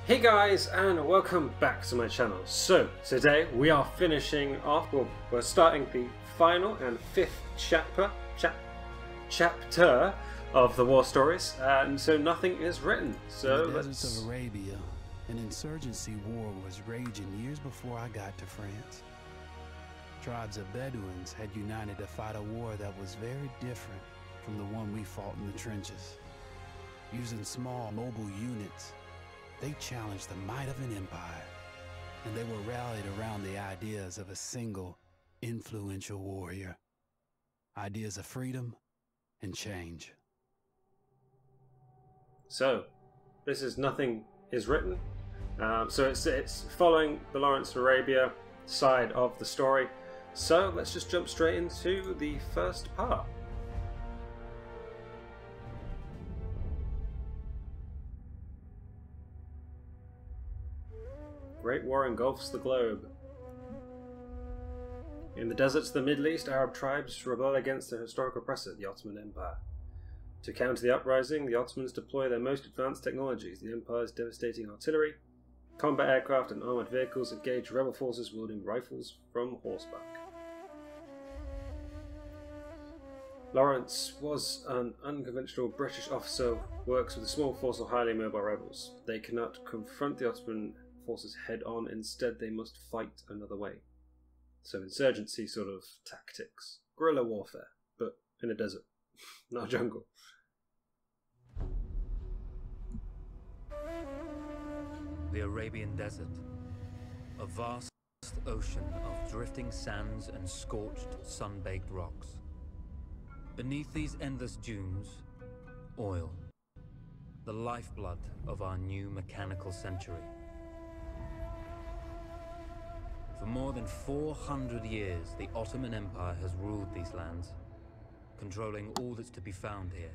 Hey guys, and welcome back to my channel. So today we are finishing off, well, we're starting the final and fifth chapter of the war stories, and so nothing is written. So in the deserts of Arabia, an insurgency war was raging years before I got to France. Tribes of Bedouins had united to fight a war that was very different from the one we fought in the trenches. Using small mobile units, they challenged the might of an empire, and they were rallied around the ideas of a single, influential warrior. Ideas of freedom and change. So this is Nothing is Written. So it's following the Lawrence of Arabia side of the story. So let's just jump straight into the first part. Great War engulfs the globe. In the deserts of the Middle East, Arab tribes rebel against their historic oppressor, the Ottoman Empire. To counter the uprising, the Ottomans deploy their most advanced technologies, the Empire's devastating artillery, combat aircraft and armoured vehicles engage rebel forces wielding rifles from horseback. Lawrence was an unconventional British officer who works with a small force of highly mobile rebels. They cannot confront the Ottoman forces head on, instead they must fight another way. So insurgency sort of tactics. Guerrilla warfare, but in a desert, not a jungle. The Arabian Desert. A vast ocean of drifting sands and scorched, sun-baked rocks. Beneath these endless dunes, oil. The lifeblood of our new mechanical century. For more than 400 years, the Ottoman Empire has ruled these lands, controlling all that's to be found here.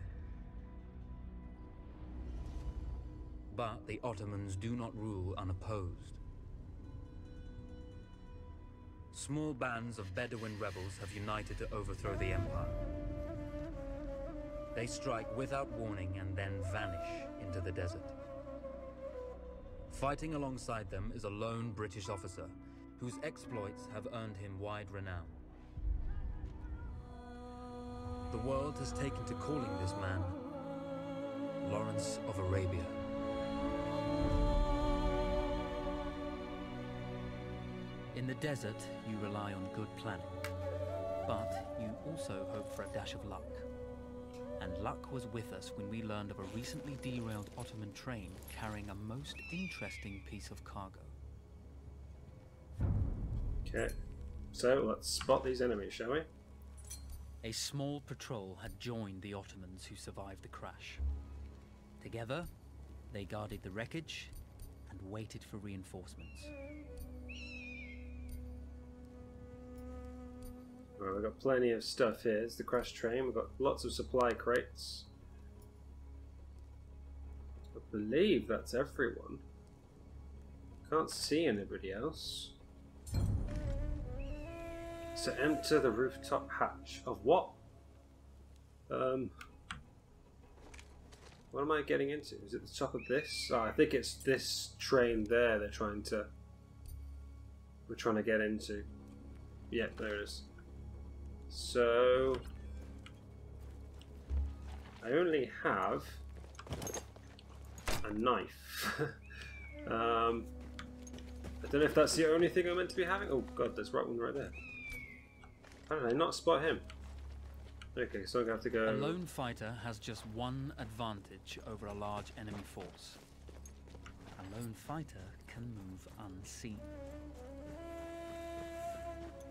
But the Ottomans do not rule unopposed. Small bands of Bedouin rebels have united to overthrow the empire. They strike without warning and then vanish into the desert. Fighting alongside them is a lone British officer, whose exploits have earned him wide renown. The world has taken to calling this man Lawrence of Arabia. In the desert, you rely on good planning, but you also hope for a dash of luck. And luck was with us when we learned of a recently derailed Ottoman train carrying a most interesting piece of cargo. Okay, so let's spot these enemies, shall we? A small patrol had joined the Ottomans who survived the crash. Together, they guarded the wreckage and waited for reinforcements. Right, we've got plenty of stuff here. It's the crash train. We've got lots of supply crates. I believe that's everyone. Can't see anybody else. So enter the rooftop hatch of what? What am I getting into? Is it the top of this? Oh, I think it's this train there we're trying to get into. Yeah, there it is. So I only have a knife. I don't know if that's the only thing I'm meant to be having. Oh god, there's one right there. How did I not spot him? Okay, so I'm gonna have to go. A lone fighter has just one advantage over a large enemy force. A lone fighter can move unseen.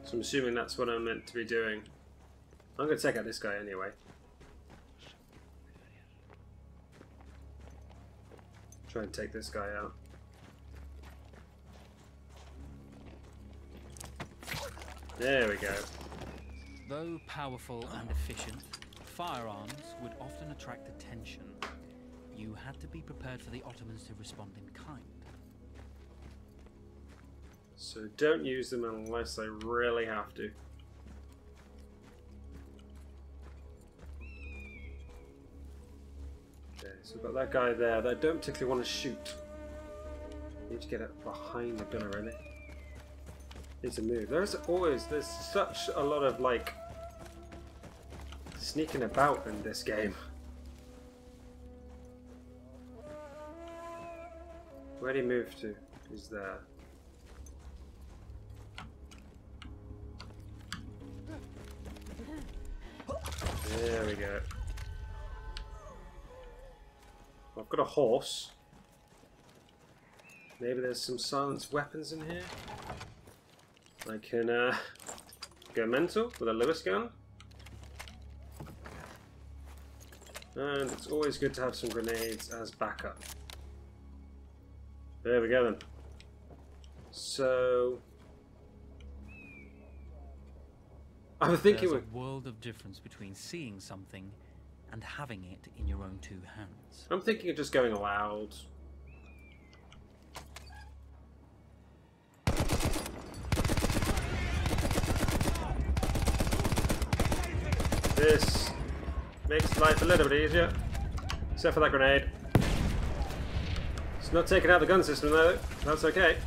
So I'm assuming that's what I'm meant to be doing. I'm gonna check out this guy anyway. Try and take this guy out. There we go. Though powerful and efficient, firearms would often attract attention. You had to be prepared for the Ottomans to respond in kind. So don't use them unless I really have to. Okay, so we've got that guy there that I don't particularly want to shoot. Need to get it behind the gunner, really. Need to move. There's such a lot of like sneaking about in this game. Where'd he move to? He's there. There we go. I've got a horse. Maybe there's some silenced weapons in here. I can go mental with a Lewis gun. And it's always good to have some grenades as backup. There we go then. So I'm thinking there's a world of difference between seeing something and having it in your own two hands. I'm thinking of just going loud. This makes life a little bit easier, except for that grenade. It's not taking out the gun system though, that's okay.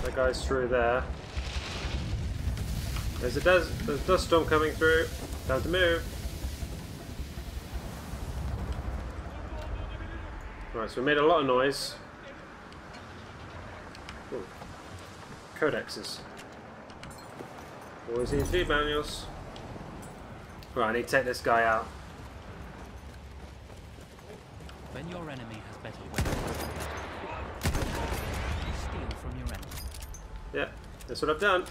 That guy's through there. There's a dust storm coming through. Time to move. Right, so we made a lot of noise. Ooh. Codexes. Always need feed manuals. Right, I need to take this guy out. When your enemy has better weapons, you steal from your enemy. Yeah, that's what I've done.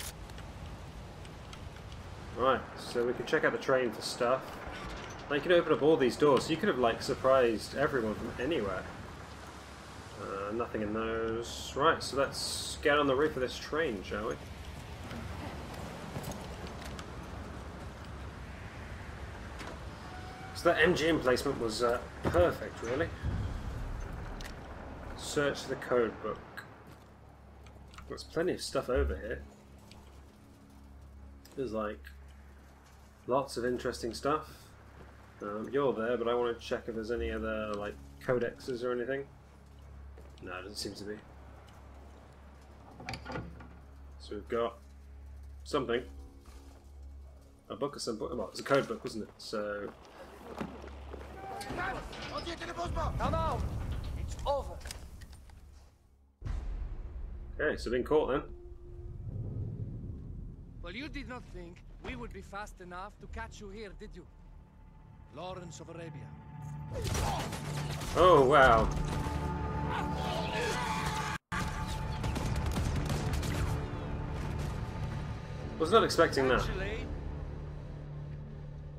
Right, so we can check out the train for stuff. Now you can open up all these doors, so you could have like surprised everyone from anywhere. Nothing in those. Right, so let's get on the roof of this train, shall we? So that MG emplacement was perfect, really. Search the code book. There's plenty of stuff over here. There's like lots of interesting stuff. You're there, but I want to check if there's any other like codexes or anything. No, it doesn't seem to be. So we've got something. A book or something. Well, it's a code book, wasn't it? So. No, it's over. Okay, so being caught then. Well, you did not think we would be fast enough to catch you here, did you? Lawrence of Arabia. Oh, wow. Was not expecting that. Actually,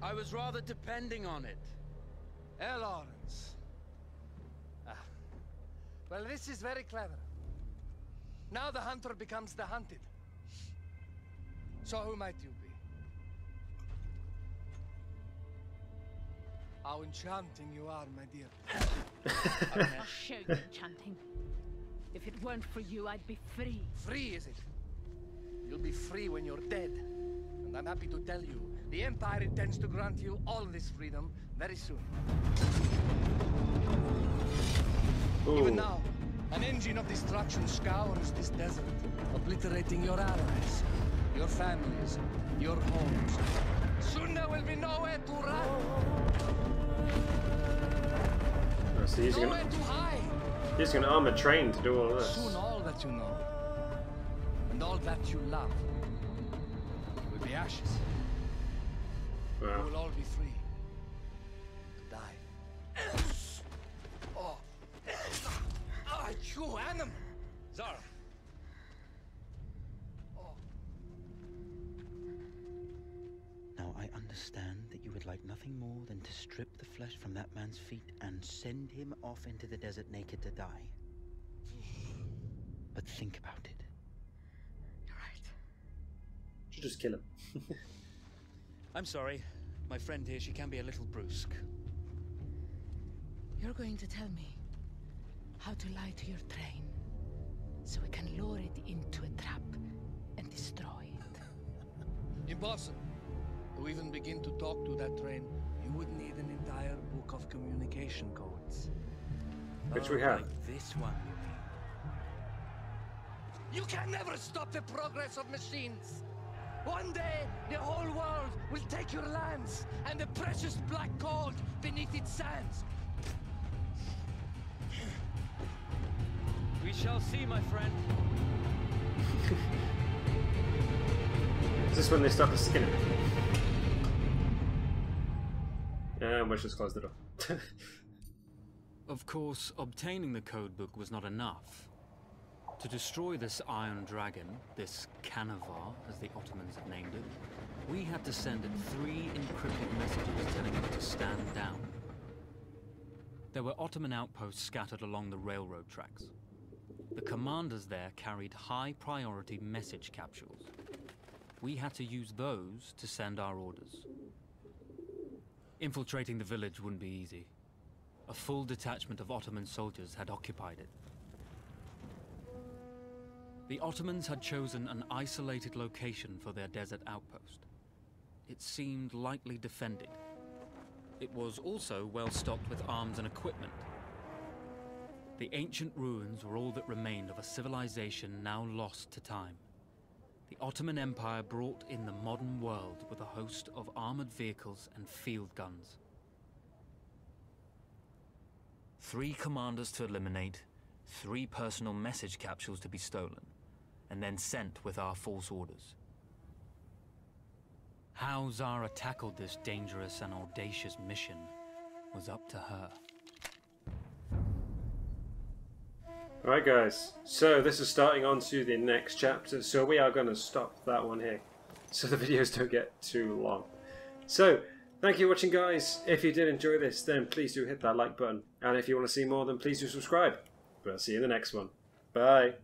I was rather depending on it. Lawrence. Well, this is very clever. Now the hunter becomes the hunted. So who might you be? How enchanting you are, my dear. I'll show you enchanting. If it weren't for you, I'd be free. Free, is it? You'll be free when you're dead. And I'm happy to tell you, the Empire intends to grant you all this freedom very soon. Ooh. Even now, an engine of destruction scours this desert, obliterating your allies, your families, your homes. Soon there will be nowhere to run. Oh, so Nowhere to hide. using an armored train to do all of this. Soon all that you know, and all that you love, will be ashes. You Wow. will all be free to die. Oh, you animal! Zara, Oh, Now I understand that you would like nothing more than to strip the flesh from that man's feet and send him off into the desert naked to die. But think about it. You're right. Should just kill him. I'm sorry. My friend here, she can be a little brusque. You're going to tell me how to lie to your train, so we can lure it into a trap and destroy it. impossible. To even begin to talk to that train, you would need an entire communication codes. Which we have. Like this one, you mean? You can never stop the progress of machines. One day, the whole world will take your lands and the precious black gold beneath its sands. We shall see, my friend. Is this when they start to skin it? And we'll just close the door. Of course, obtaining the codebook was not enough. To destroy this Iron Dragon, this Canavar, as the Ottomans have named it, we had to send it 3 encrypted messages telling it to stand down. There were Ottoman outposts scattered along the railroad tracks. The commanders there carried high-priority message capsules. We had to use those to send our orders. Infiltrating the village wouldn't be easy. A full detachment of Ottoman soldiers had occupied it. The Ottomans had chosen an isolated location for their desert outpost. It seemed lightly defended. It was also well stocked with arms and equipment. The ancient ruins were all that remained of a civilization now lost to time. The Ottoman Empire brought in the modern world with a host of armored vehicles and field guns. 3 commanders to eliminate, 3 personal message capsules to be stolen, and then sent with our false orders. How Zara tackled this dangerous and audacious mission was up to her. Alright guys, so this is starting on to the next chapter, so we are going to stop that one here, so the videos don't get too long. So, thank you for watching guys. If you did enjoy this, then please do hit that like button, and if you want to see more, then please do subscribe. But I'll see you in the next one. Bye!